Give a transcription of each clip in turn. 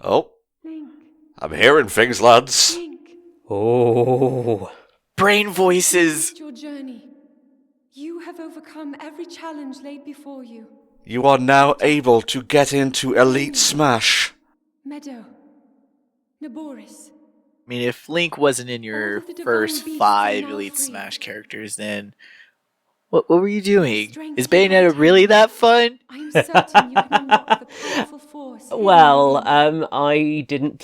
Oh, Link, I'm hearing things, lads. Link, Oh. Brain voices! your journey. You have overcome every challenge laid before you. You are now able to get into Elite Smash. Meadow, Naboris. I mean, if Link wasn't in All your of the divine first beasts 5 are now Elite free. Smash characters, then what were you doing? Strength Is you Bayonetta have really that fun? I am certain you can unlock the powerful force. hidden Well, within. I didn't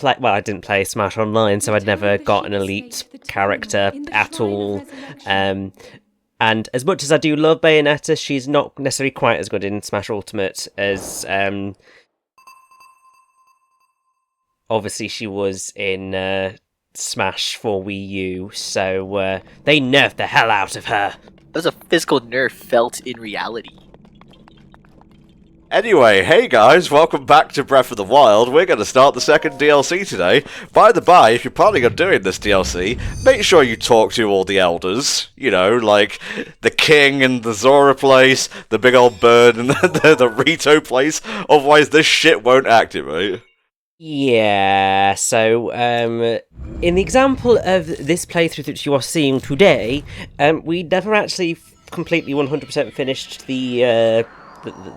play Smash Online, so I'd never got an elite character at all. And as much as I do love Bayonetta, she's not necessarily quite as good in Smash Ultimate as obviously she was in Smash for Wii U, so they nerfed the hell out of her. That was a physical nerf felt in reality. Anyway, hey guys, welcome back to Breath of the Wild. We're going to start the second DLC today. By the by, if you're planning on doing this DLC, make sure you talk to all the elders. You know, like the king and the Zora place, the big old bird and the Rito place. Otherwise, this shit won't activate. Yeah, so in the example of this playthrough that you are seeing today, we never actually completely 100% finished the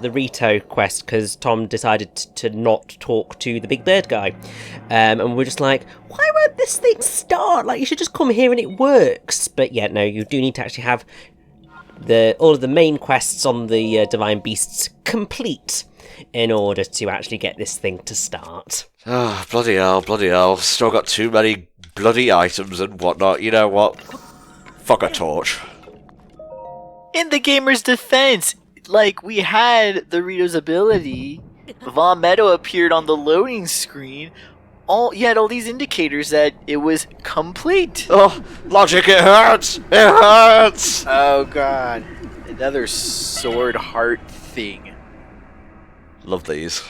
Rito quest because Tom decided to not talk to the big bird guy. And we're just like, why won't this thing start? Like, you should just come here and it works. But yeah, no, you do need to actually have all of the main quests on the Divine Beasts complete in order to actually get this thing to start. Ah, bloody hell. Still got too many bloody items and whatnot. You know what? Fuck a torch. In the gamer's defense, like, we had the Rito's ability, Von Meadow appeared on the loading screen, you had all these indicators that it was complete. Oh, logic, it hurts! It hurts! Oh god. Another sword heart thing. Love these.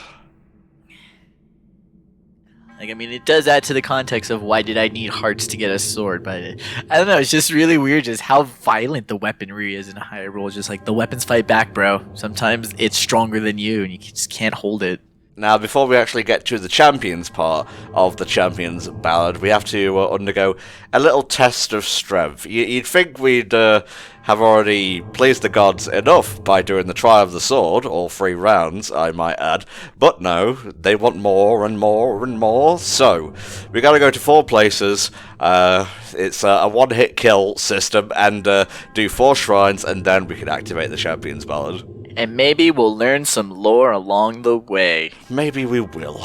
Like, I mean, it does add to the context of why did I need hearts to get a sword, but I don't know, it's just really weird just how violent the weaponry is in Hyrule. Just like, the weapons fight back, bro. Sometimes it's stronger than you, and you just can't hold it. Now, before we actually get to the champions part of the champions ballad, we have to undergo a little test of strength. You'd think we'd have already pleased the gods enough by doing the Trial of the Sword, all 3 rounds, I might add. But no, they want more and more and more. So, we gotta go to 4 places. It's a one-hit kill system, and do 4 shrines, and then we can activate the champions ballad. And maybe we'll learn some lore along the way. Maybe we will.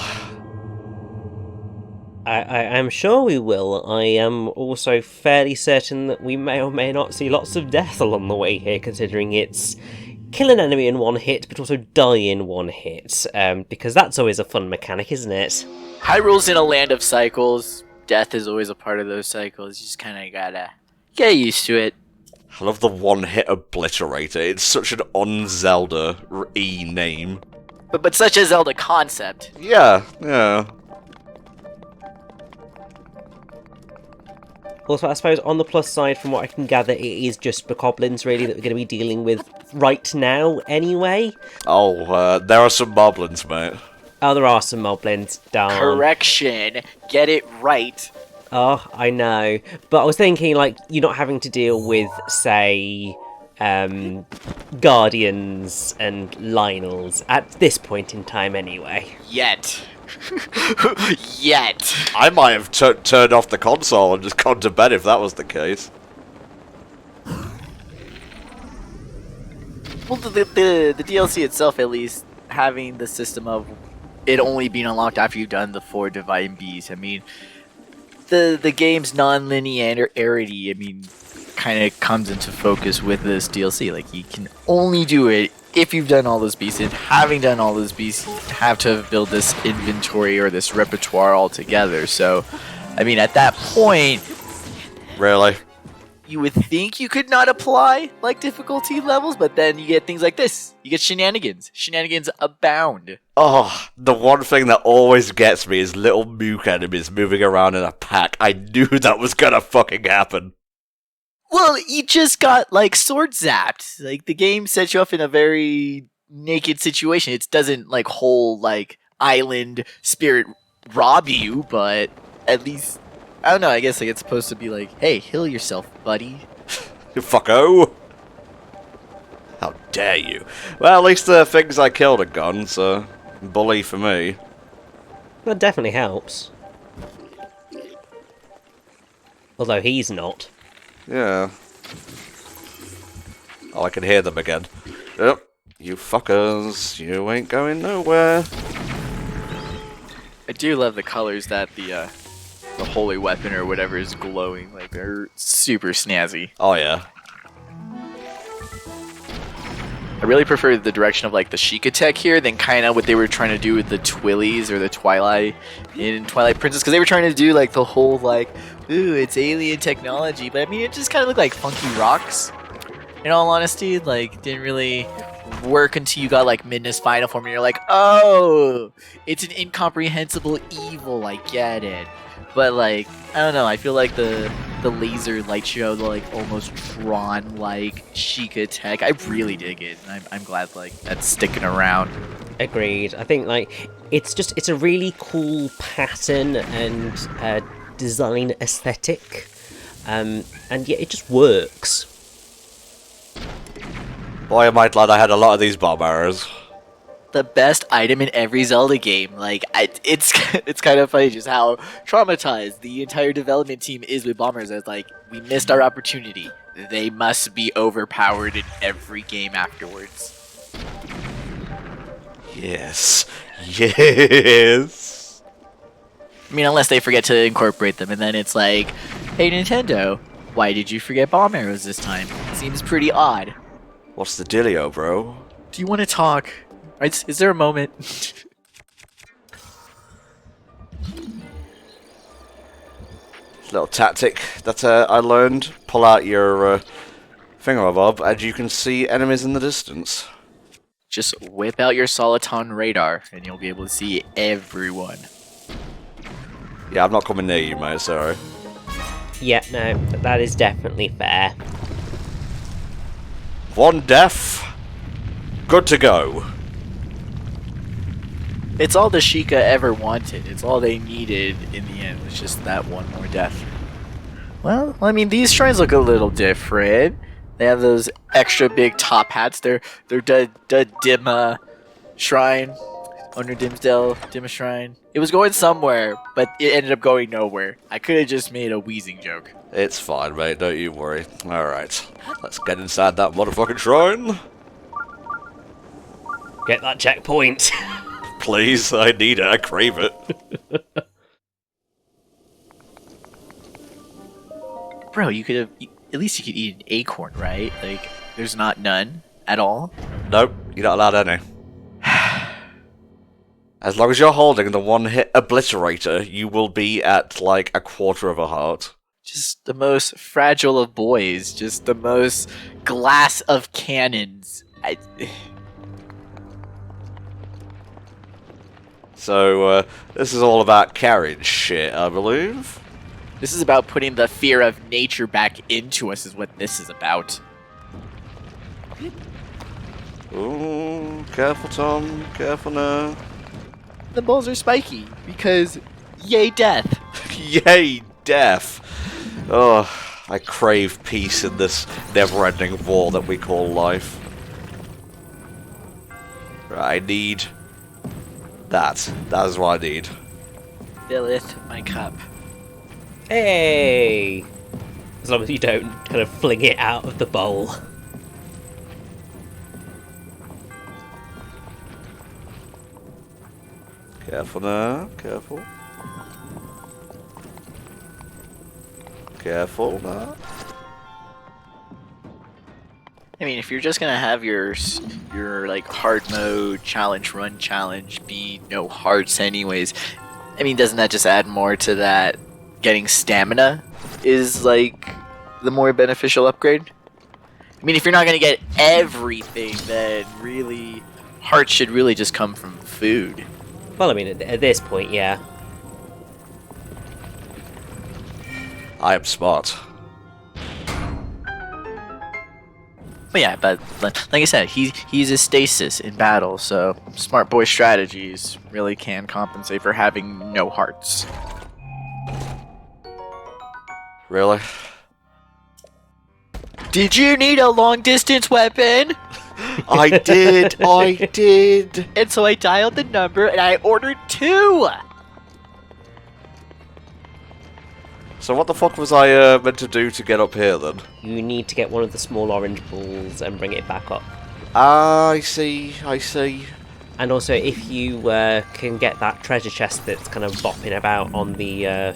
I'm sure we will. I am also fairly certain that we may or may not see lots of death along the way here, considering it's kill an enemy in 1 hit, but also die in 1 hit, because that's always a fun mechanic, isn't it? Hyrule's in a land of cycles. Death is always a part of those cycles. You just kind of gotta get used to it. I love the one-hit obliterator. It's such an on-Zelda name. But such a Zelda concept. Yeah. Also, I suppose on the plus side, from what I can gather, it is just bokoblins really that we're going to be dealing with right now anyway. Oh, there are some moblins, mate. Oh, there are some moblins, darn. Correction. Get it right. Oh, I know. But I was thinking, like, you're not having to deal with, say, Guardians and Lionels at this point in time anyway. Yet. Yet. I might have turned off the console and just gone to bed if that was the case. Well, the DLC itself, at least, having the system of it only being unlocked after you've done the 4 Divine Beasts, I mean, the game's non-linearity, I mean, kind of comes into focus with this DLC. Like, you can only do it if you've done all those beasts, and having done all those beasts, you have to build this inventory or this repertoire all together. So, I mean, at that point, Really? you would think you could not apply, like, difficulty levels, but then you get things like this. You get shenanigans. Shenanigans abound. Oh, the one thing that always gets me is little mook enemies moving around in a pack. I knew that was gonna fucking happen. Well, you just got, like, sword zapped. Like, the game sets you up in a very naked situation. It doesn't, like, whole, like, island spirit rob you, but at least I don't know. I guess like it's supposed to be like, hey, heal yourself, buddy. You fucko! How dare you? Well, at least the things I killed are gone, so bully for me. That definitely helps. Although he's not. Yeah. Oh, I can hear them again. Yep. You fuckers, you ain't going nowhere. I do love the colors that the holy weapon or whatever is glowing. Like they're super snazzy. Oh yeah. I really prefer the direction of like the Sheikah tech here than kind of what they were trying to do with the Twillies or the Twilight in Twilight Princess, because they were trying to do like the whole like, ooh, it's alien technology, but I mean it just kind of looked like funky rocks. In all honesty, like didn't really work until you got like Midna's final form and you're like, oh, it's an incomprehensible evil. I get it, but like I don't know. I feel like the laser light show, the like almost drawn like Sheikah tech. I really dig it. And I'm glad like that's sticking around. Agreed. I think like it's a really cool pattern and design aesthetic, and yeah, it just works. Boy, am I glad I had a lot of these bomb arrows. The best item in every Zelda game. Like it's it's kind of funny just how traumatized the entire development team is with bombers. It's like we missed our opportunity. They must be overpowered in every game afterwards. Yes. Yes. I mean, unless they forget to incorporate them, and then it's like, hey Nintendo, why did you forget bomb arrows this time? Seems pretty odd. What's the dealio, bro? Do you want to talk? Is there a moment? Little tactic that I learned. Pull out your thingamabob and you can see enemies in the distance. Just whip out your Soliton radar and you'll be able to see everyone. Yeah, I'm not coming near you, mate, sorry. Yeah, no, that is definitely fair. One death. Good to go. It's all the Sheikah ever wanted. It's all they needed in the end. Was just that one more death. Well, I mean, these shrines look a little different. They have those extra big top hats. They're Dimma Shrine. Owner Dimsdale Dimma Shrine. It was going somewhere, but it ended up going nowhere. I could have just made a wheezing joke. It's fine, mate, don't you worry. Alright, let's get inside that motherfucking shrine. Get that checkpoint. Please, I need it, I crave it. Bro, you could have... At least you could eat an acorn, right? Like, there's not none at all. Nope, you're not allowed any. As long as you're holding the one-hit obliterator, you will be at, like, a quarter of a heart. Just the most fragile of boys. Just the most glass of cannons. So, this is all about carriage shit, I believe. This is about putting the fear of nature back into us is what this is about. Ooh, careful, Tom. Careful now. The balls are spiky because yay death. Yay, death. Oh, I crave peace in this never-ending war that we call life. Right, I need that. That is what I need. Filleth my cup. Hey! As long as you don't kind of fling it out of the bowl. Careful now, careful. Careful now. I mean, if you're just gonna have your like hard mode challenge run challenge be no hearts anyways, I mean, doesn't that just add more to that? Getting stamina is like the more beneficial upgrade. I mean, if you're not gonna get everything, then really hearts should really just come from food. Well, I mean, at this point, yeah. I am smart. But yeah, but like I said, he's a stasis in battle, so smart boy strategies really can compensate for having no hearts. Really? Did you need a long distance weapon? I did. And so I dialed the number and I ordered 2. So what the fuck was I meant to do to get up here then? You need to get one of the small orange balls and bring it back up. I see. And also, if you can get that treasure chest that's kind of bopping about on the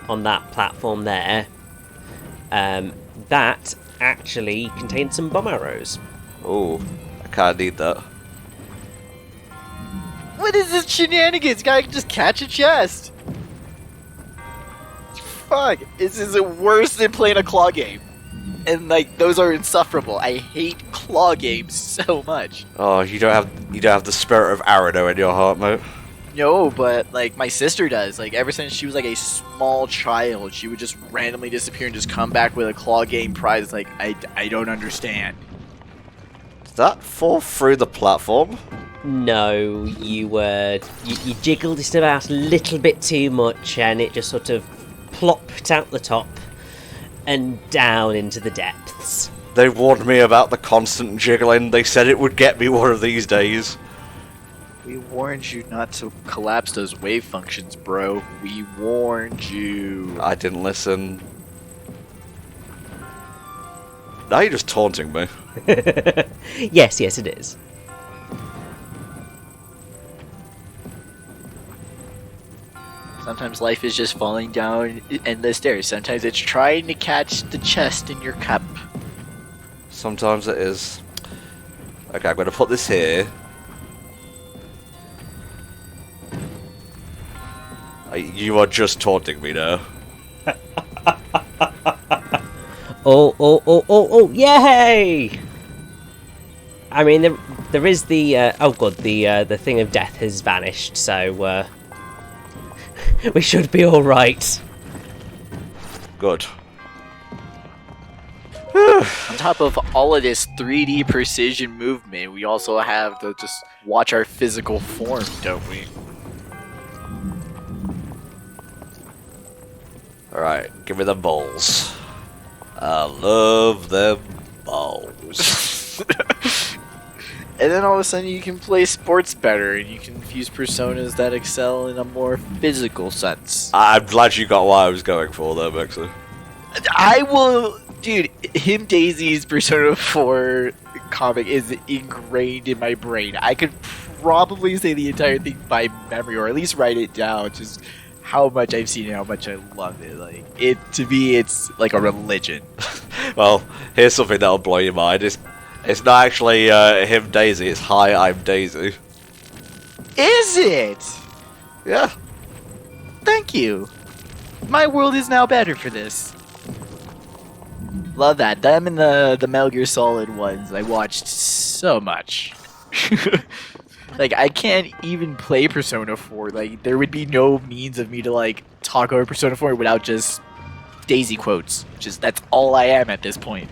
on that platform there, that actually contains some bomb arrows. Oh, I kinda need that. What is this shenanigans? Guy can just catch a chest. Fuck, this is worse than playing a claw game. And like those are insufferable. I hate claw games so much. Oh, you don't have the spirit of Arano in your heart, mate. No, but like my sister does. Like ever since she was like a small child, she would just randomly disappear and just come back with a claw game prize. Like I don't understand. Did that fall through the platform? No, you jiggled just about a little bit too much, and it just sort of plopped out the top and down into the depths. They warned me about the constant jiggling. They said it would get me one of these days. We warned you not to collapse those wave functions, bro. We warned you. I didn't listen. Now you're just taunting me. Yes, it is. Sometimes life is just falling down endless stairs. Sometimes it's trying to catch the chest in your cup. Sometimes it is. Okay, I'm going to put this here. You are just taunting me now. Oh, yay! I mean, there is the, oh god, the thing of death has vanished, so, we should be alright. Good. On top of all of this 3D precision movement, we also have to just watch our physical form, don't we? Alright, give me the balls. I love them balls. And then all of a sudden you can play sports better and you can fuse personas that excel in a more physical sense. I'm glad you got what I was going for there, Mixer. I will... Dude, him Daisy's Persona 4 comic is ingrained in my brain. I could probably say the entire thing by memory, or at least write it down, just how much I've seen it, how much I love it. Like, it, to me, it's like a religion. Well, here's something that'll blow your mind. It's not actually him Daisy, it's Hi, I'm Daisy. Is it? Yeah. Thank you. My world is now better for this. Love that. Them and the Metal Gear Solid ones I watched so much. Like, I can't even play Persona 4. Like, there would be no means of me to, like, talk over Persona 4 without just Daisy quotes. Just, that's all I am at this point.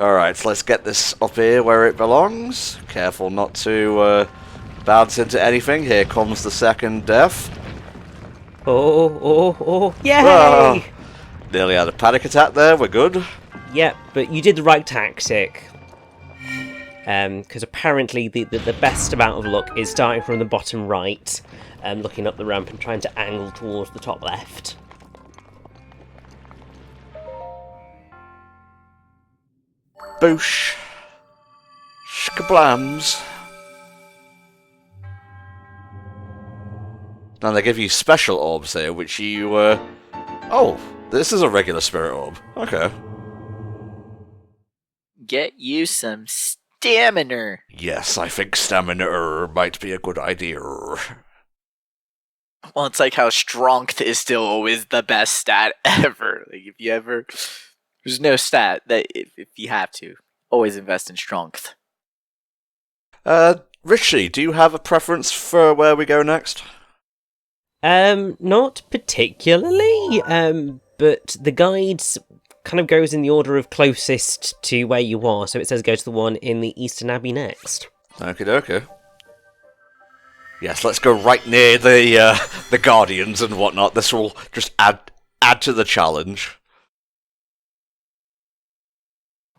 Alright, so let's get this up here where it belongs. Careful not to bounce into anything. Here comes the second death. Oh, yay! Ah, nearly had a panic attack there, we're good. Yep, but you did the right tactic. Because apparently the best amount of luck is starting from the bottom right, and looking up the ramp and trying to angle towards the top left. Boosh. Shkablams. Now they give you special orbs here, which you, Oh, this is a regular spirit orb. Okay. Get you some stamina. Yes, I think stamina might be a good idea. Well, it's like how strength is still always the best stat ever. Like, if you ever... There's no stat that if you have to, always invest in strength. Richie, do you have a preference for where we go next? Not particularly, but the guides kind of goes in the order of closest to where you are. So it says go to the one in the Eastern Abbey next. Okie dokie. Yes, let's go right near the Guardians and whatnot. This will just add to the challenge.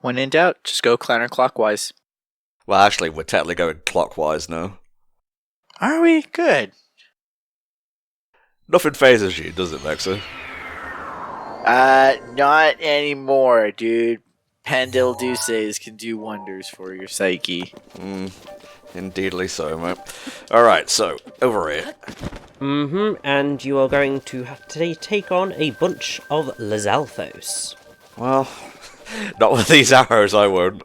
When in doubt, just go counterclockwise. Well, actually, we're technically going clockwise now. Are we? Good. Nothing phases you, does it, Vexer? Not anymore, dude. Pendle Deuces can do wonders for your psyche. Indeedly so, mate. Alright, so, over here. And you are going to have to take on a bunch of Lizalfos. Well, not with these arrows, I won't.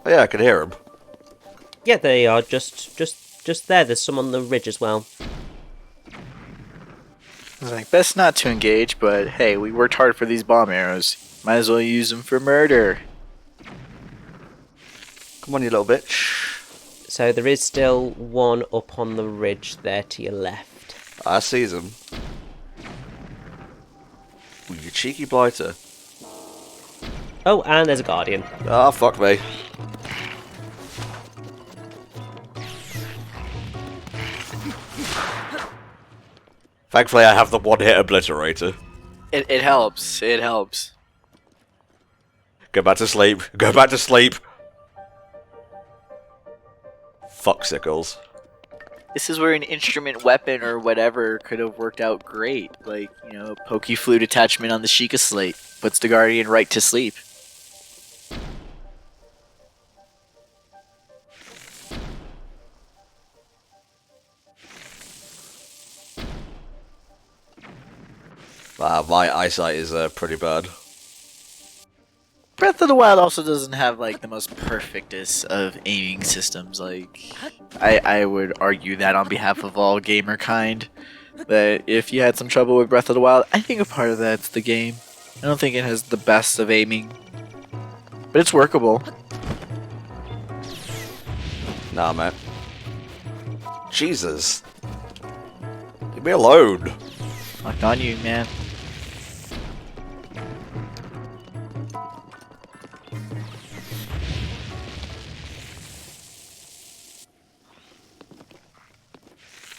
Oh yeah, I can hear them. Yeah, they are just there. There's some on the ridge as well. I was like, best not to engage, but hey, we worked hard for these bomb arrows. Might as well use them for murder. Come on, you little bitch. So there is still one up on the ridge there to your left. I sees him. Ooh, you cheeky blighter. Oh, and there's a Guardian. Ah, fuck me. Thankfully, I have the one-hit obliterator. It helps. It helps. Go back to sleep. Go back to sleep. Fuck sickles. This is where an instrument weapon or whatever could have worked out great. Like, you know, pokey flute attachment on the Sheikah slate. Puts the Guardian right to sleep. My eyesight is pretty bad. Breath of the Wild also doesn't have, like, the most perfectest of aiming systems. Like, I would argue that on behalf of all gamer kind, that if you had some trouble with Breath of the Wild, I think a part of that's the game. I don't think it has the best of aiming, but it's workable. Nah, man. Jesus. Leave me alone. Locked on you, man.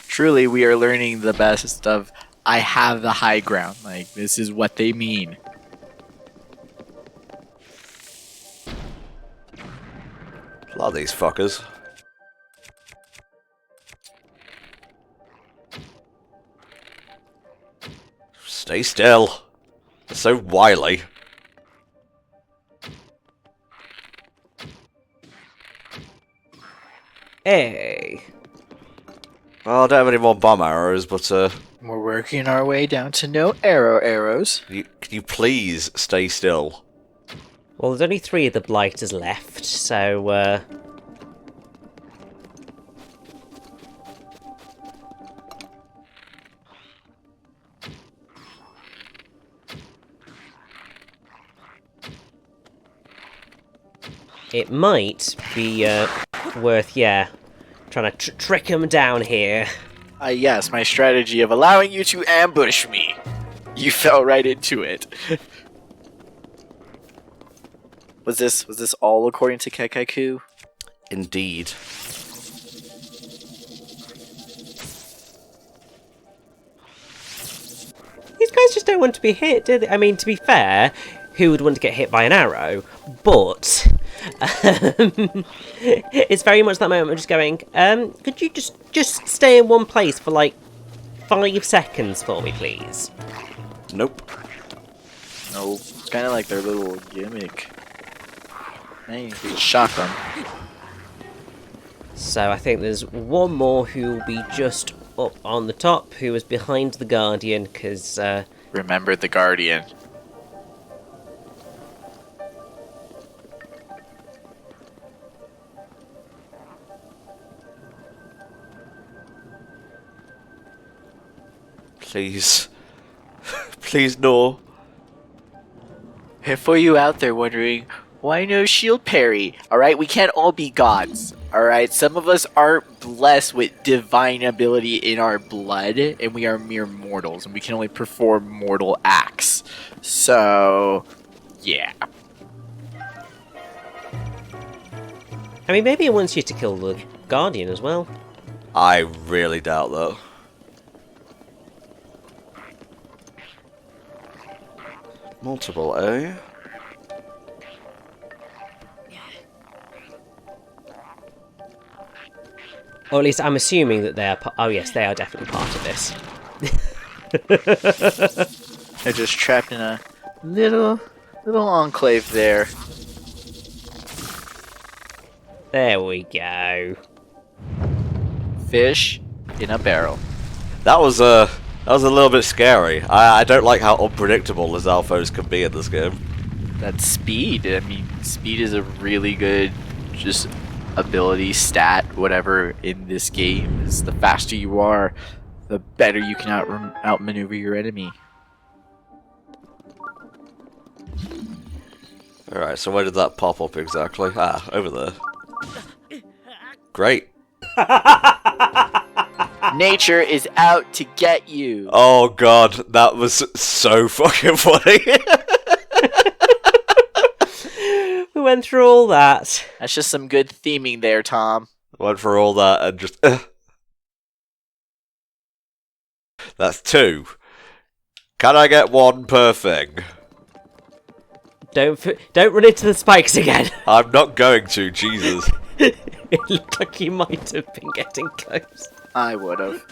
Truly, we are learning the best of I have the high ground. Like, this is what they mean. A lot of these fuckers. Stay still. They're so wily. Hey. Well, I don't have any more bomb arrows, but We're working our way down to no arrows. can you please stay still? Well, there's only 3 of the Blighters left, so, it might be, worth, trying to trick him down here. Yes, my strategy of allowing you to ambush me. You fell right into it. Was this all according to Kekaiku? Indeed. These guys just don't want to be hit, do they? I mean, to be fair, who would want to get hit by an arrow? But it's very much that moment of just going, could you just stay in one place for like 5 seconds for me, please? Nope. No, it's kind of like their little gimmick. Man, you can shock them. So I think there's one more who will be just up on the top, who is behind the Guardian, because Remember the Guardian. Please. Please, no. And for you out there wondering, why no shield parry? Alright, we can't all be gods. Alright, some of us aren't blessed with divine ability in our blood, and we are mere mortals, and we can only perform mortal acts. So, yeah. I mean, maybe it wants you to kill the Guardian as well. I really doubt that. Multiple, eh? Or at least I'm assuming that they are. Oh yes, they are definitely part of this. They're just trapped in a little enclave there. There we go. Fish in a barrel. That was a little bit scary. I don't like how unpredictable Lizalfos can be in this game. That's speed. I mean, speed is a really good just ability, stat, whatever in this game. Is the faster you are, the better you can outmaneuver your enemy. Alright, so where did that pop up exactly? Ah, over there. Great. Nature is out to get you. Oh god, that was so fucking funny. We went through all that. That's just some good theming there, Tom. Went for all that and just... That's 2. Can I get 1 per thing? Don't run into the spikes again. I'm not going to, Jesus. It looked like you might have been getting close. I would have.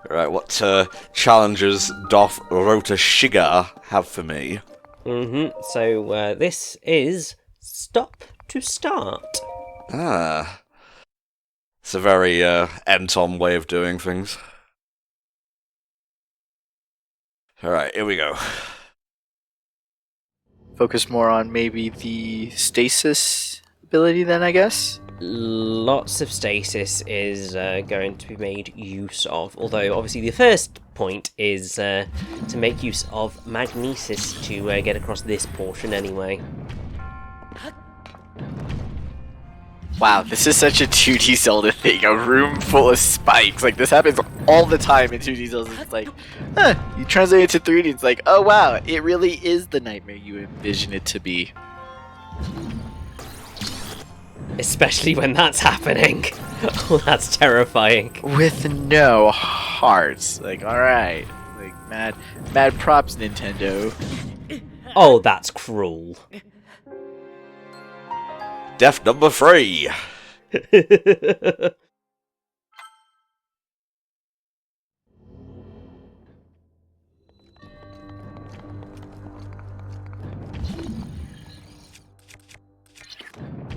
Alright, what challenges doth Rota Shiga have for me? So this is stop to start. Ah. It's a very Entom way of doing things. Alright, here we go. Focus more on maybe the stasis ability then, I guess? Lots of stasis is going to be made use of, although obviously the first point is to make use of magnesis to get across this portion anyway. Wow, this is such a 2D Zelda thing, a room full of spikes. Like, this happens all the time in 2D Zelda. It's like, you translate it to 3D, it's like, oh wow, it really is the nightmare you envision it to be. Especially when that's happening. Oh, that's terrifying. With no hearts. Like, alright. Like, mad props, Nintendo. Oh, that's cruel. Death number 3!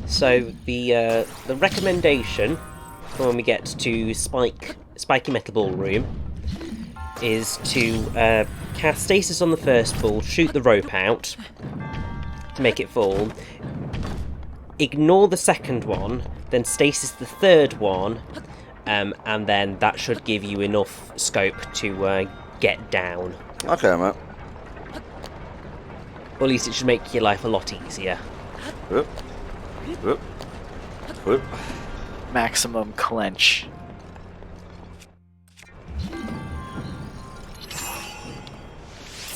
So the recommendation for when we get to Spiky Metal Ball Room is to cast stasis on the first ball, shoot the rope out to make it fall, ignore the second one, then stasis the third one, and then that should give you enough scope to get down. Okay, mate. Or at least it should make your life a lot easier. Whoop. Whoop. Whoop. Maximum clench.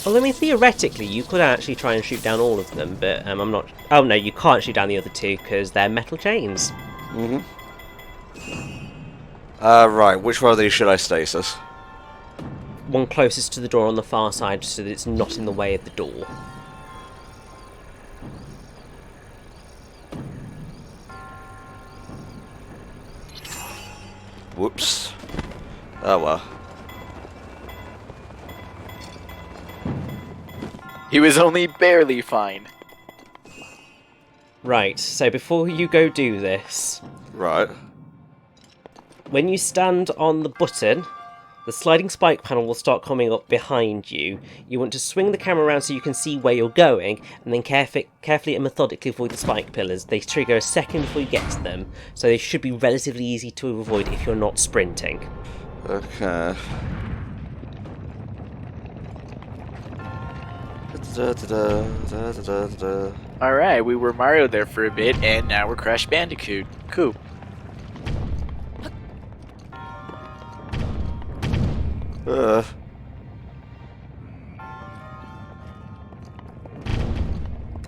Well, I mean, theoretically, you could actually try and shoot down all of them, but I'm not... Oh, no, you can't shoot down the other two, because they're metal chains. Right, which one of these should I stasis? One closest to the door on the far side, so that it's not in the way of the door. Whoops. Oh well. He was only barely fine. Right, so before you go do this, Right. when you stand on the button, the sliding spike panel will start coming up behind you. You want to swing the camera around so you can see where you're going, and then carefully and methodically avoid the spike pillars. They trigger a second before you get to them, so they should be relatively easy to avoid if you're not sprinting. Okay. Alright, we were Mario there for a bit, and now we're Crash Bandicoot. Cool.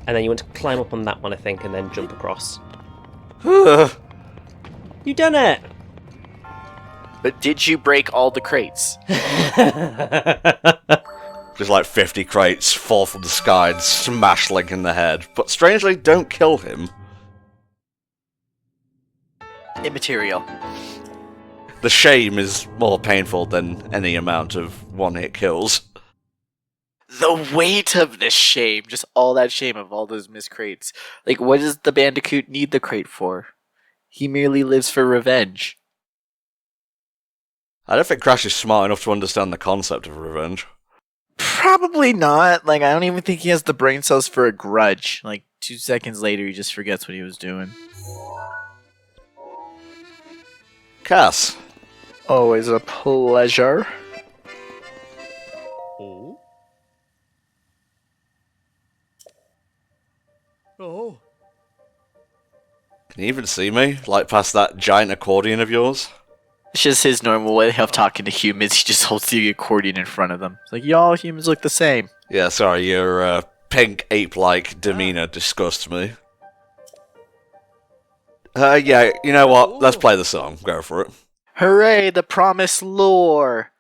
And then you want to climb up on that one, I think, and then jump across. You done it! But did you break all the crates? Just like 50 crates fall from the sky and smash Link in the head, but strangely don't kill him. Immaterial. The shame is more painful than any amount of one-hit kills. The weight of the shame, just all that shame of all those missed crates. Like, what does the Bandicoot need the crate for? He merely lives for revenge. I don't think Crash is smart enough to understand the concept of revenge. Probably not. Like, I don't even think he has the brain cells for a grudge. Like, 2 seconds later, he just forgets what he was doing. Cass. Always a pleasure. Oh. Oh. Can you even see me? Like past that giant accordion of yours? It's just his normal way of talking to humans. He just holds the accordion in front of them. It's like, y'all humans look the same. Yeah, sorry, your pink ape-like demeanor disgusts me. Yeah, you know what? Let's play the song. Go for it. Hooray, the promised lore!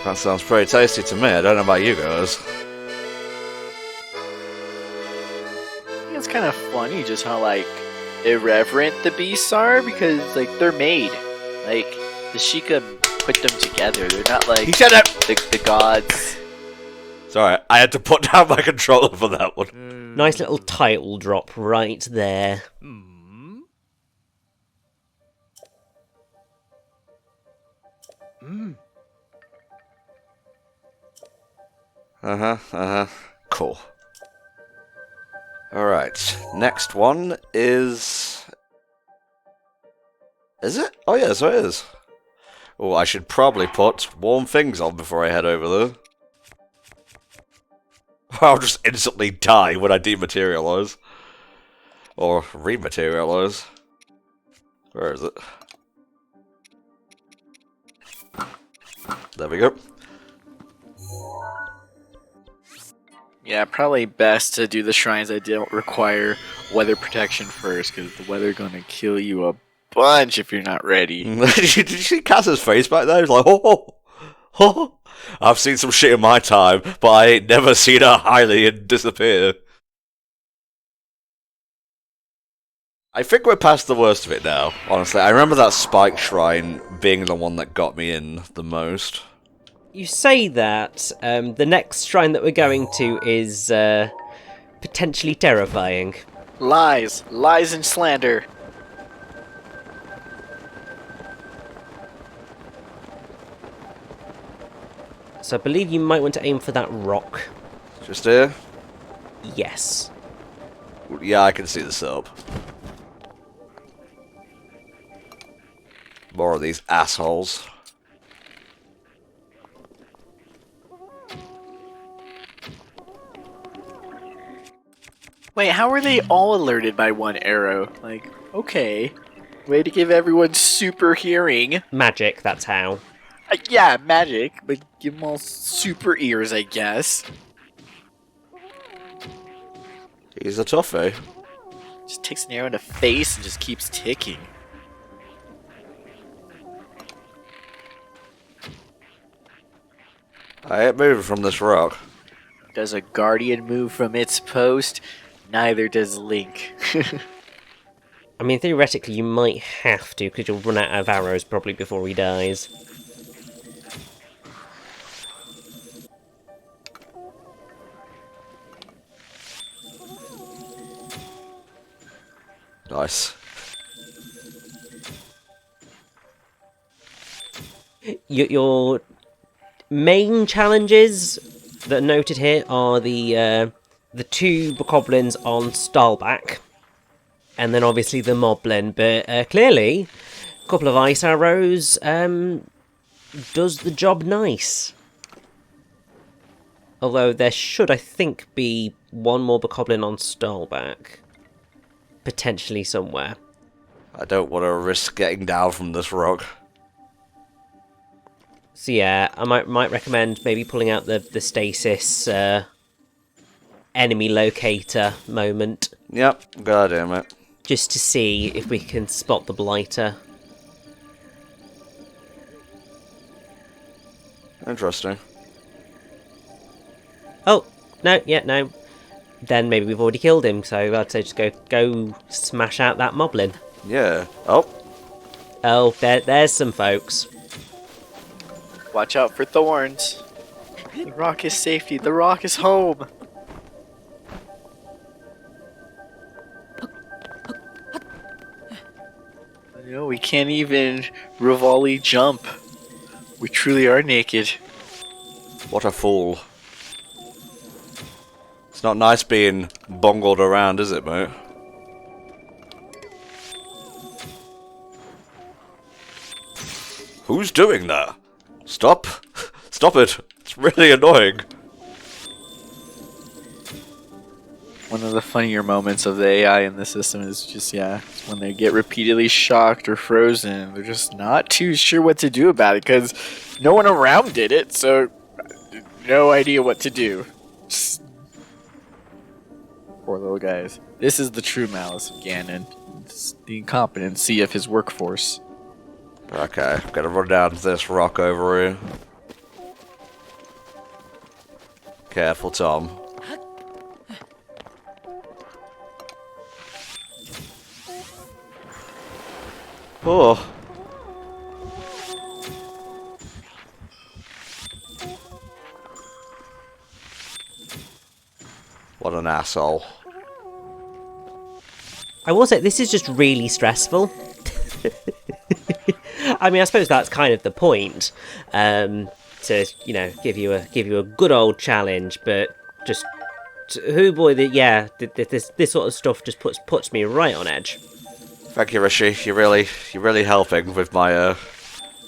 That sounds pretty tasty to me. I don't know about you guys. I think it's kind of funny just how, like, irreverent the beasts are, because, like, they're made. Like, the Sheikah put them together. They're not like the gods. Sorry, I had to put down my controller for that one. Nice little title drop right there. Cool. Alright, next one is... Is it? Oh yeah, so it is. Oh, I should probably put warm things on before I head over there. I'll just instantly die when I dematerialize. Or rematerialize. Where is it? There we go. Yeah, probably best to do the shrines that don't require weather protection first, because the weather gonna kill you a bunch if you're not ready. Did you see Cass's face back there? He's like, oh, oh. I've seen some shit in my time, but I ain't never seen a Hylian disappear. I think we're past the worst of it now, honestly. I remember that Spike Shrine being the one that got me in the most. You say that, the next shrine that we're going to is potentially terrifying. Lies and slander. So I believe you might want to aim for that rock. Just here? Yes. Yeah, I can see the setup. More of these assholes. Wait, how are they all alerted by one arrow? Like, okay. Way to give everyone super hearing. Magic, that's how. Yeah, magic, but give them all super ears, I guess. He's a toughie. Just takes an arrow in the face and just keeps ticking. I ain't moving from this rock. Does a guardian move from its post? Neither does Link. I mean, theoretically, you might have to, because you'll run out of arrows probably before he dies. Nice. your main challenges that are noted here are the two bokoblins on Stalback, and then obviously the moblin. But clearly, a couple of ice arrows does the job nice. Although there should, I think, be one more bokoblin on Stalback, potentially somewhere. I don't want to risk getting down from this rock. So yeah, I might recommend maybe pulling out the stasis enemy locator moment. Yep, good idea, mate. Just to see if we can spot the blighter. Interesting. Oh, no, yeah, no. Then maybe we've already killed him, so I'd say just go smash out that moblin. Yeah. Oh. Oh, there's some folks. Watch out for thorns. The rock is safety. The rock is home. You know, we can't even Rivali jump. We truly are naked. What a fool. It's not nice being bungled around, is it, mate? Who's doing that? Stop. Stop it. It's really annoying. One of the funnier moments of the AI in the system is just, when they get repeatedly shocked or frozen, they're just not too sure what to do about it because no one around did it, so no idea what to do. Poor little guys. This is the true malice of Ganon. It's the incompetency of his workforce. Okay, gotta run down this rock over here. Careful, Tom. Oh. What an asshole. I will say, this is just really stressful. I mean, I suppose that's kind of the point, to, you know, give you a good old challenge, but just, this sort of stuff just puts me right on edge. Thank you, Rishi. You're really helping with my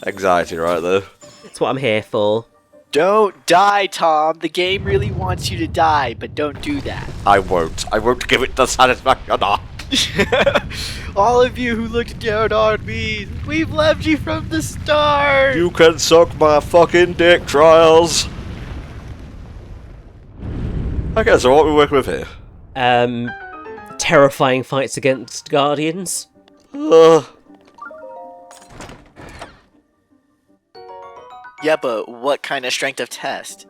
anxiety right there. That's what I'm here for. Don't die, Tom. The game really wants you to die, but don't do that. I won't give it the satisfaction. All of you who looked down on me, we've left you from the start. You can suck my fucking dick, Trials. Okay, so what are we working with here? Terrifying fights against guardians. Yeah, but what kind of strength of test?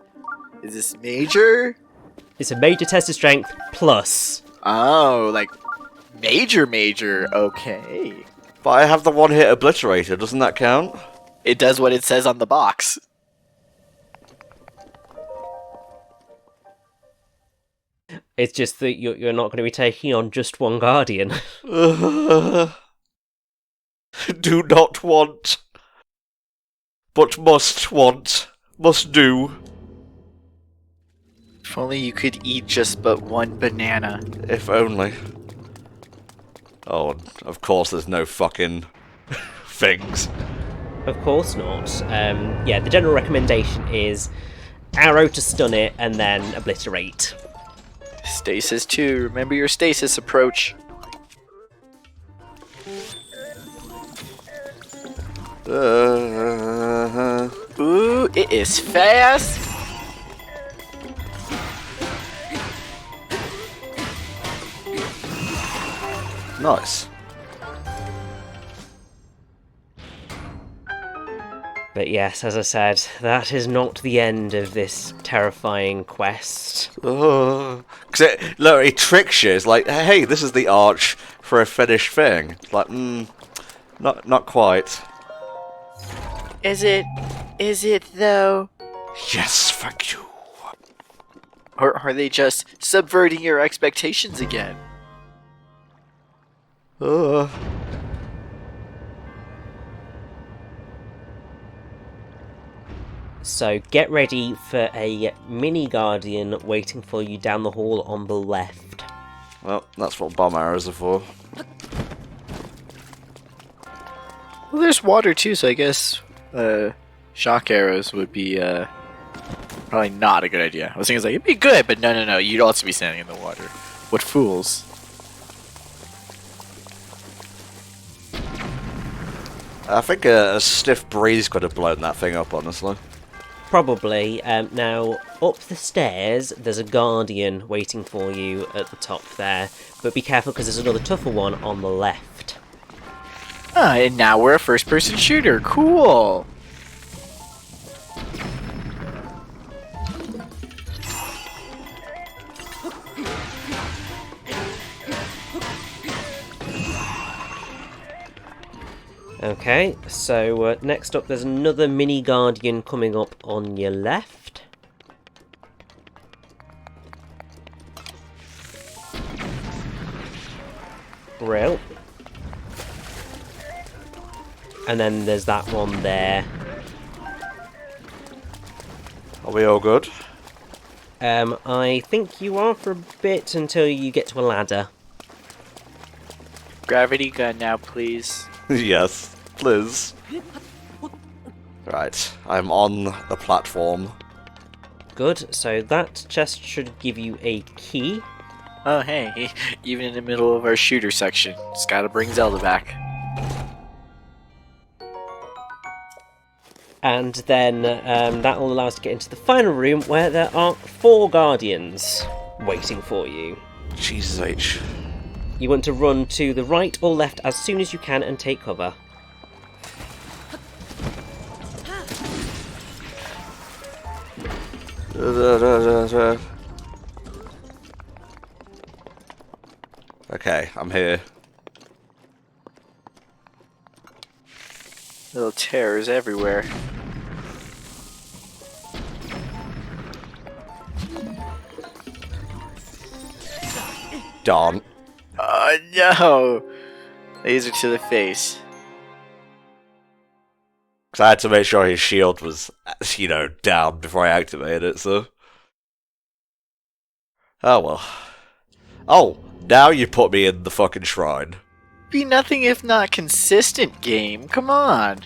Is this major? It's a major test of strength plus. Oh, like major. Okay. But I have the one hit obliterator, doesn't that count? It does what it says on the box. It's just that you're not going to be taking on just one guardian. Do not want. But must do. If only you could eat just but one banana. If only. Oh, of course there's no fucking things. Of course not. The general recommendation is arrow to stun it and then obliterate. Stasis 2. Remember your stasis approach. Ooh, it is fast. Nice. But yes, as I said, that is not the end of this terrifying quest. Because it tricks you. It's like, hey, this is the arch for a finished thing. It's like, not quite. Is it though? Yes, thank you. Or are they just subverting your expectations again? So get ready for a mini guardian waiting for you down the hall on the left. Well, that's what bomb arrows are for. Well, there's water too, so I guess shock arrows would be probably not a good idea. I was thinking it's like it'd be good, but no, you'd also be standing in the water. What fools! I think a stiff breeze could have blown that thing up, honestly. Probably. Now, up the stairs, there's a guardian waiting for you at the top there. But be careful because there's another tougher one on the left. Ah, and now we're a first-person shooter. Cool! Okay, so next up there's another mini guardian coming up on your left. Brill. And then there's that one there. Are we all good? I think you are for a bit until you get to a ladder. Gravity gun now, please. Yes, please. Right, I'm on the platform. Good, so that chest should give you a key. Oh, hey, even in the middle of our shooter section, just gotta bring Zelda back. And then that will allow us to get into the final room where there are 4 guardians waiting for you. Jesus H. You want to run to the right or left as soon as you can and take cover. Okay, I'm here. Little terrors everywhere. Darn. Oh no! Laser to the face. Because I had to make sure his shield was, you know, down before I activated it, so... Oh well. Oh, now you put me in the fucking shrine. Be nothing if not consistent, game. Come on.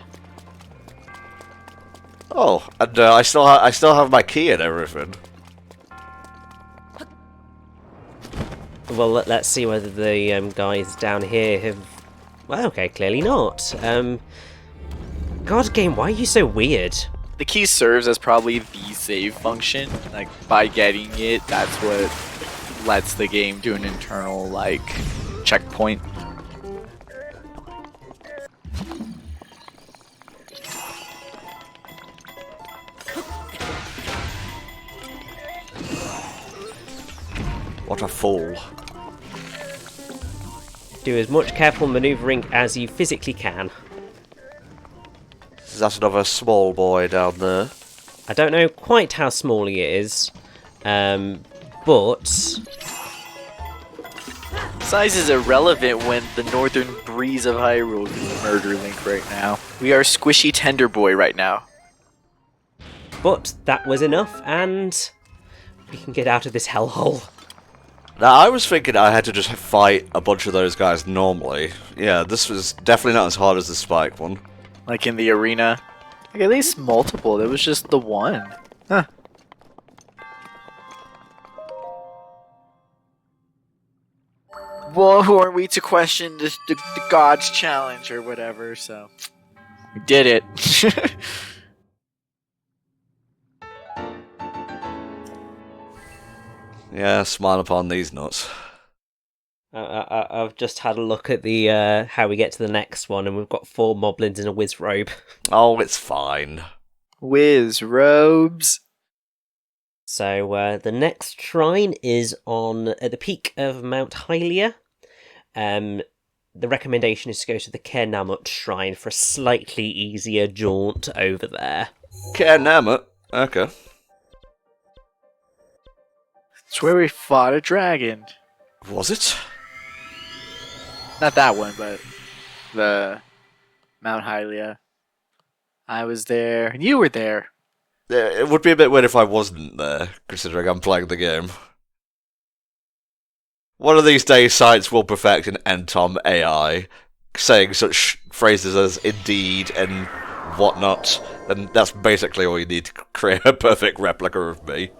Oh, and I still have my key and everything. Well, let's see whether the guys down here have... Well, okay, clearly not. God, game, why are you so weird? The key serves as probably the save function. Like, by getting it, that's what lets the game do an internal, like, checkpoint. What a fool. Do as much careful manoeuvring as you physically can. Is that another small boy down there? I don't know quite how small he is, but... Size is irrelevant when the northern breeze of Hyrule can murder Link right now. We are squishy tender boy right now. But that was enough, and we can get out of this hellhole. Now, I was thinking I had to just fight a bunch of those guys normally. Yeah, this was definitely not as hard as the Spike one. Like in the arena. Like at least multiple, there was just the one. Huh. Well, who are we to question the God's challenge or whatever, so... We did it. Yeah, smile upon these nuts. I've just had a look at the how we get to the next one, and we've got 4 moblins in a whiz robe. Oh, it's fine. Whiz robes. So the next shrine is at the peak of Mount Hylia. The recommendation is to go to the Cairnamut Shrine for a slightly easier jaunt over there. Cairnamut? Okay. It's where we fought a dragon. Was it? Not that one, but the Mount Hylia. I was there, and you were there. It would be a bit weird if I wasn't there, considering I'm playing the game. One of these days, science will perfect an Entom AI, saying such phrases as indeed and whatnot, and that's basically all you need to create a perfect replica of me.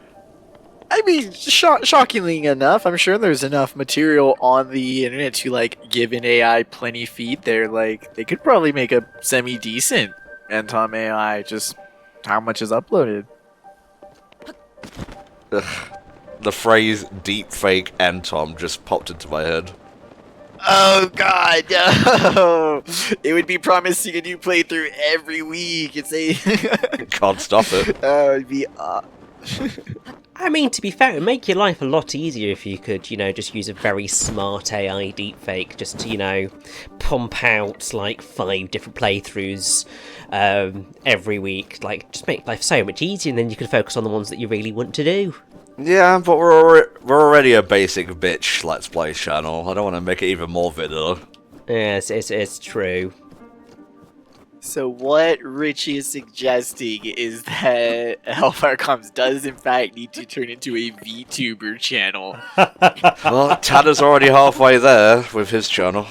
I mean, shockingly enough, I'm sure there's enough material on the internet to like give an AI plenty feed. There, like they could probably make a semi-decent Entom AI. Just how much is uploaded? Ugh. The phrase "deepfake Entom" just popped into my head. Oh god, no! It would be promising a new playthrough every week. It's a Can't stop it. oh, it'd be. I mean, to be fair, it would make your life a lot easier if you could, just use a very smart AI deepfake just to, pump out, like, 5 different playthroughs every week. Like, just make life so much easier, and then you can focus on the ones that you really want to do. Yeah, but we're already a basic bitch Let's Play channel. I don't want to make it even more vanilla. Yes, it's true. So what Richie is suggesting is that HellfireComms does in fact need to turn into a VTuber channel. Well, Tanner's already halfway there with his channel.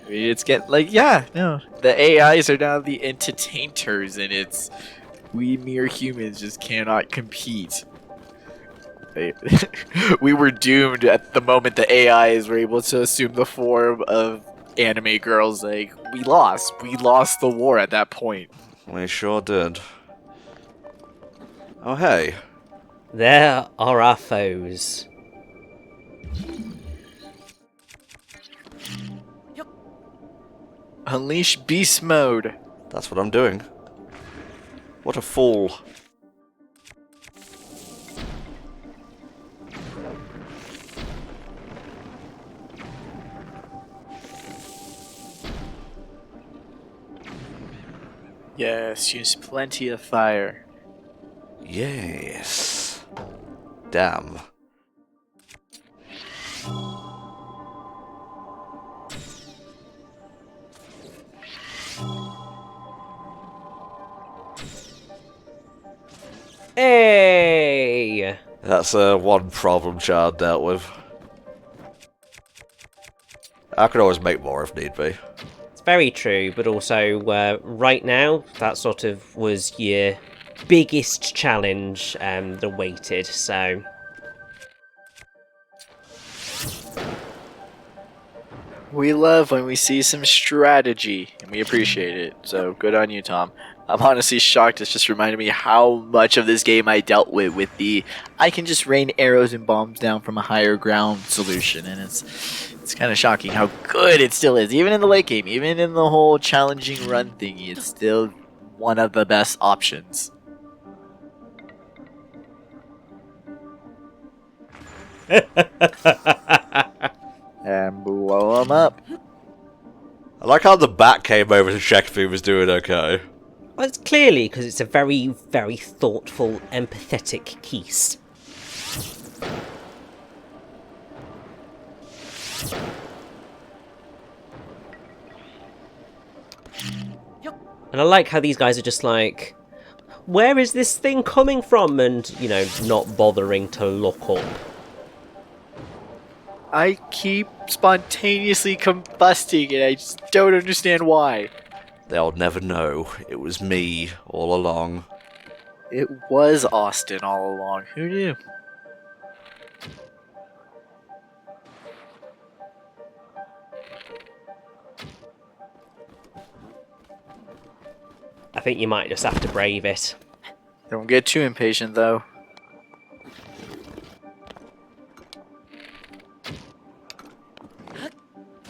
I mean, it's getting like, yeah, no. The AIs are now the entertainers, and it's we mere humans just cannot compete. We were doomed at the moment the AIs were able to assume the form of anime girls. Like, we lost the war at that point. We sure did. Oh, hey. There are our foes. Unleash beast mode. That's what I'm doing. What a fool. Yes, use plenty of fire. Yes. Damn. Hey! That's one problem child dealt with. I could always make more if need be. It's very true, but also right now, that sort of was your biggest challenge that awaited, so... We love when we see some strategy, and we appreciate it, so good on you, Tom. I'm honestly shocked. It's just reminded me how much of this game I dealt with the I can just rain arrows and bombs down from a higher ground solution, and it's kind of shocking how good it still is. Even in the late game, even in the whole challenging run thingy, it's still one of the best options. And blow them up. I like how the bat came over to check if he was doing okay. Well, it's clearly because it's a very, very thoughtful, empathetic Keist. And I like how these guys are just like, where is this thing coming from? And, not bothering to look up. I keep spontaneously combusting and I just don't understand why. They'll never know. It was me all along. It was Austin all along. Who knew? I think you might just have to brave it. Don't get too impatient, though.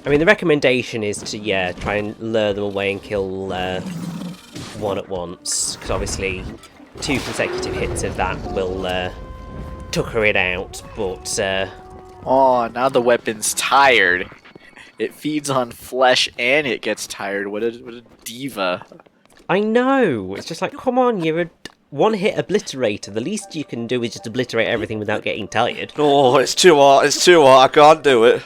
I mean, the recommendation is to, try and lure them away and kill one at once. Because obviously, 2 consecutive hits of that will tucker it out, but... Oh, now the weapon's tired. It feeds on flesh and it gets tired. What a diva. I know! It's just like, come on, you're a one-hit obliterator. The least you can do is just obliterate everything without getting tired. Oh, it's too hard. It's too hard. I can't do it.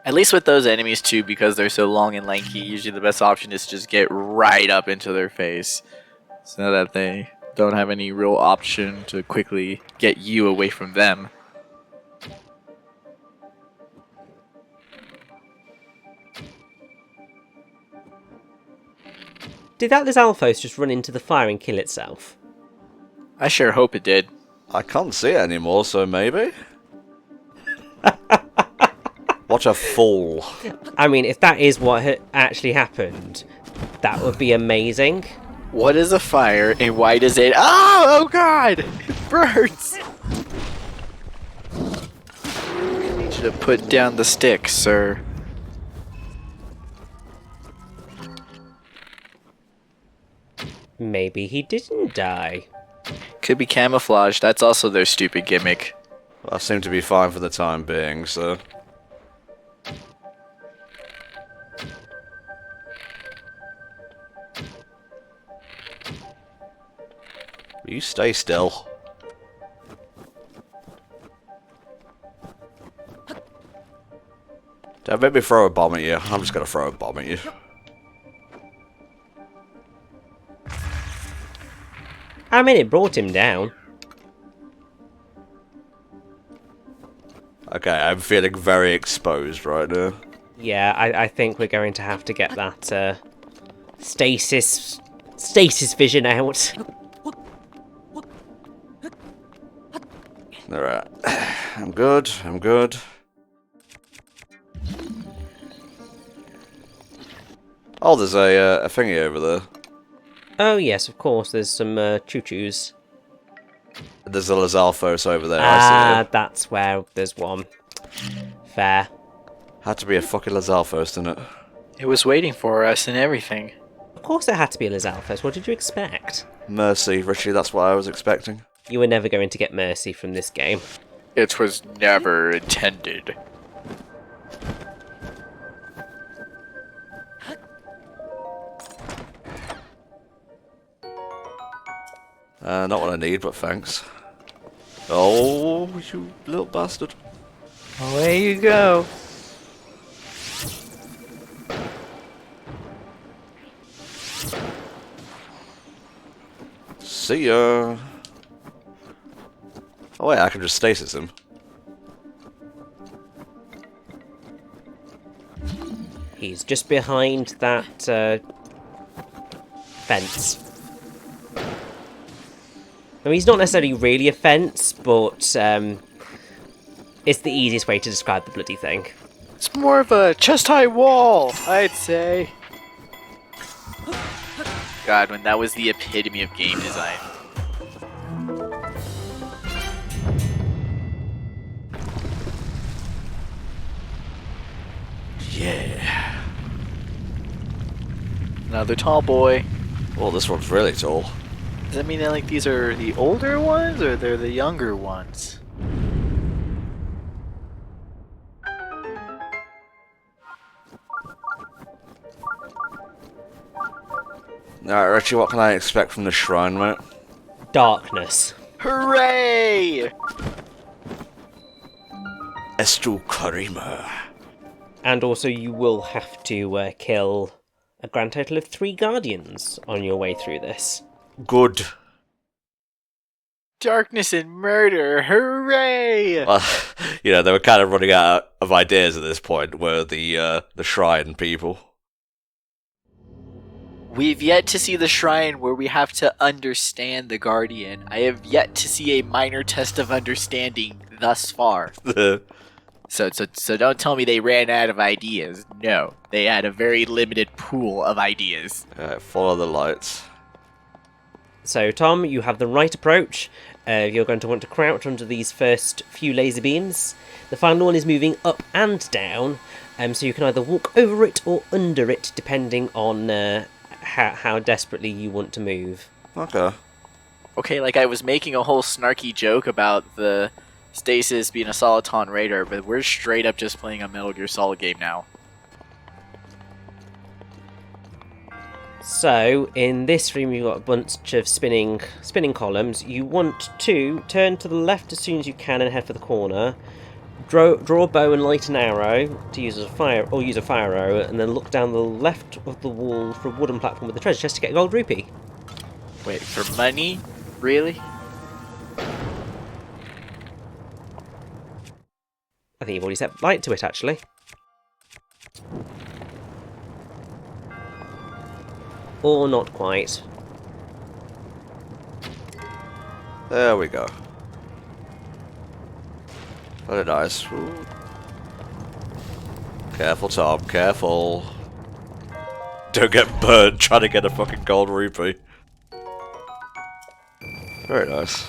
At least with those enemies too, because they're so long and lanky, usually the best option is to just get right up into their face, so that they don't have any real option to quickly get you away from them. Did that Lizalfos just run into the fire and kill itself? I sure hope it did. I can't see it anymore, so maybe? What a fool. I mean, if that is what actually happened, that would be amazing. What is a fire and why does it... Oh god! It burns! I need you to put down the stick, sir. Maybe he didn't die. Could be camouflage, that's also their stupid gimmick. Well, I seem to be fine for the time being, so... You stay still. Don't make me throw a bomb at you. I'm just gonna throw a bomb at you. I mean, it brought him down. Okay, I'm feeling very exposed right now. Yeah, I think we're going to have to get that stasis vision out. Alright. I'm good, I'm good. Oh, there's a thingy over there. Oh yes, of course, there's some choo-choos. There's a Lizalfos over there, I Ah, see it. that's where there's one. Fair. Had to be a fucking Lizalfos, didn't it? It was waiting for us and everything. Of course there had to be a Lizalfos, what did you expect? Mercy, Richie, that's what I was expecting. You were never going to get mercy from this game. It was never intended. Not what I need, but thanks. Oh, you little bastard. Away you go. See ya. Oh wait, I can just stasis him. He's just behind that fence. I mean, he's not necessarily really a fence, but it's the easiest way to describe the bloody thing. It's more of a chest-high wall, I'd say. God, when that was the epitome of game design. Yeah. Another tall boy. Oh, this one's really tall. Does that mean that like these are the older ones or they're the younger ones? Alright, Richie, what can I expect from the shrine, mate? Darkness. Hooray! Estu Karima. And also you will have to kill a grand total of 3 guardians on your way through this. Good. Darkness and murder, hooray! Well, you know, they were kind of running out of ideas at this point, were the shrine people. We've yet to see the shrine where we have to understand the Guardian. I have yet to see a minor test of understanding thus far. So don't tell me they ran out of ideas. No, they had a very limited pool of ideas. Alright, follow the lights. So, Tom, you have the right approach. You're going to want to crouch under these first few laser beams. The final one is moving up and down, so you can either walk over it or under it, depending on how desperately you want to move. Okay. Okay, like I was making a whole snarky joke about the stasis being a Soliton radar, but we're straight up just playing a Metal Gear Solid game now. So, in this room you've got a bunch of spinning columns. You want to turn to the left as soon as you can and head for the corner. draw a bow and light an arrow to use as a fire, or use a fire arrow, and then look down the left of the wall for a wooden platform with a treasure chest to get a gold rupee. Wait, for money? Really? I think you've already set light to it, actually. Or not quite. There we go. Very nice. Ooh. Careful, Tom, careful. Don't get burned trying to get a fucking gold rupee. Very nice.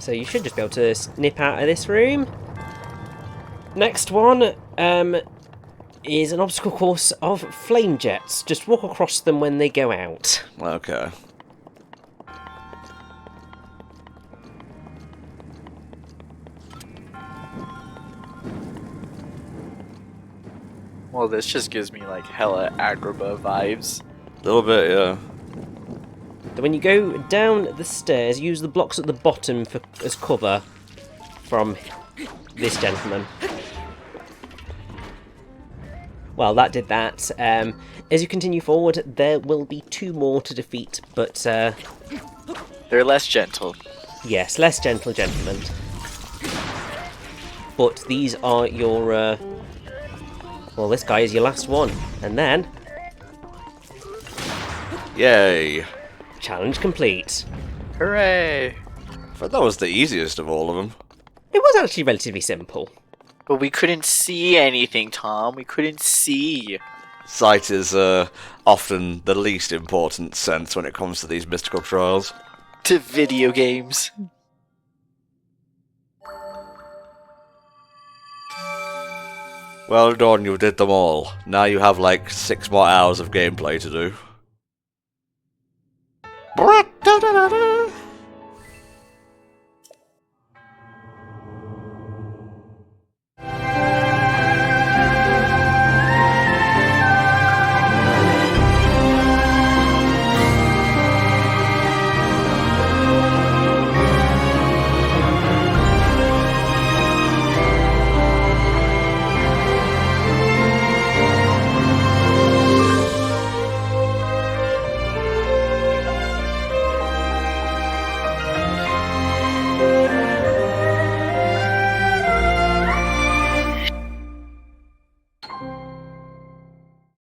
So you should just be able to snip out of this room. Next one is an obstacle course of flame jets. Just walk across them when they go out. Okay. Well, this just gives me like hella Agrabah vibes. A little bit, yeah. So when you go down the stairs, use the blocks at the bottom as cover from this gentleman. Well, that did that. As you continue forward, there will be 2 more to defeat, but They're less gentle. yes, less gentle gentlemen. But these are your... well, this guy is your last one. And then... Yay. challenge complete. Hooray! But that was the easiest of all of them. It was actually relatively simple. But we couldn't see anything, Tom. We couldn't see. Sight is often the least important sense when it comes to these mystical trials. To video games. Well done, you did them all. Now you have like 6 more hours of gameplay to do.